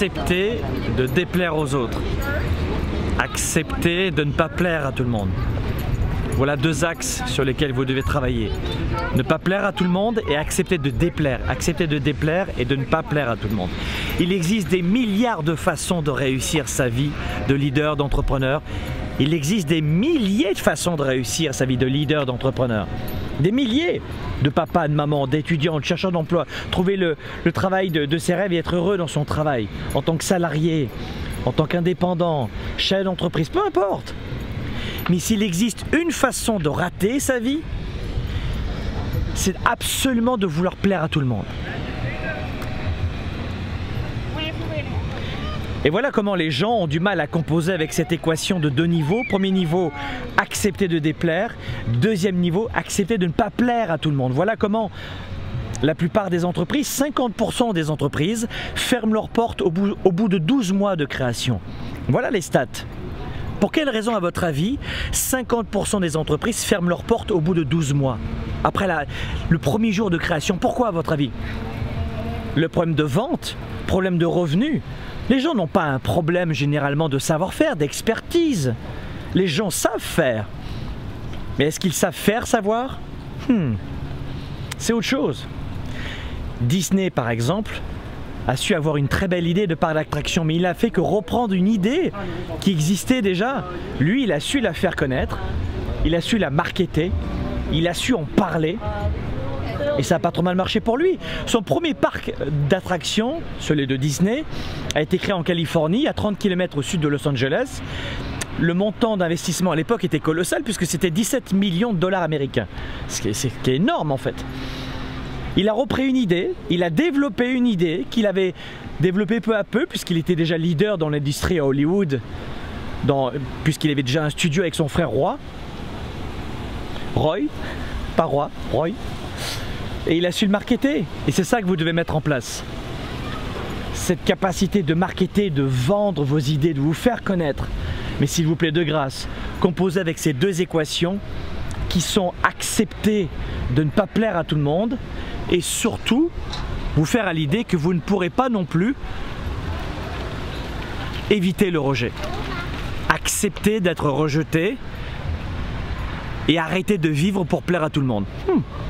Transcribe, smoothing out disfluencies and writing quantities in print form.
accepter de déplaire aux autres. Accepter de ne pas plaire à tout le monde. Voilà deux axes sur lesquels vous devez travailler. Ne pas plaire à tout le monde et accepter de déplaire. Accepter de déplaire et de ne pas plaire à tout le monde. Il existe des milliards de façons de réussir sa vie de leader, d'entrepreneur. Il existe des milliers de façons de réussir sa vie de leader, d'entrepreneur. Des milliers de papas, de mamans, d'étudiants, de chercheurs d'emploi. Trouver le travail de ses rêves et être heureux dans son travail. En tant que salarié, en tant qu'indépendant, chef d'entreprise, peu importe. Mais s'il existe une façon de rater sa vie, c'est absolument de vouloir plaire à tout le monde. Et voilà comment les gens ont du mal à composer avec cette équation de deux niveaux. Premier niveau, accepter de déplaire. Deuxième niveau, accepter de ne pas plaire à tout le monde. Voilà comment la plupart des entreprises, 50% des entreprises, ferment leurs portes au bout de 12 mois de création. Voilà les stats. Pour quelle raison, à votre avis, 50% des entreprises ferment leurs portes au bout de 12 mois? Après le premier jour de création, pourquoi à votre avis? Le problème de vente, problème de revenus. Les gens n'ont pas un problème généralement de savoir-faire, d'expertise. Les gens savent faire. Mais est-ce qu'ils savent faire savoir? C'est autre chose. Disney, par exemple, a su avoir une très belle idée de parc d'attraction, mais il a fait que reprendre une idée qui existait déjà. Lui, il a su la faire connaître, il a su la marketer, il a su en parler, et ça n'a pas trop mal marché pour lui. Son premier parc d'attraction, celui de Disney, a été créé en Californie, à 30 km au sud de Los Angeles. Le montant d'investissement à l'époque était colossal, puisque c'était 17 millions de dollars américains, ce qui est énorme en fait. Il a repris une idée, il a développé une idée qu'il avait développée peu à peu, puisqu'il était déjà leader dans l'industrie à Hollywood, puisqu'il avait déjà un studio avec son frère Roy. Et il a su le marketer. Et c'est ça que vous devez mettre en place. Cette capacité de marketer, de vendre vos idées, de vous faire connaître. Mais s'il vous plaît, de grâce, composez avec ces deux équations qui sont acceptées de ne pas plaire à tout le monde et surtout vous faire à l'idée que vous ne pourrez pas non plus éviter le rejet. Accepter d'être rejeté et arrêter de vivre pour plaire à tout le monde.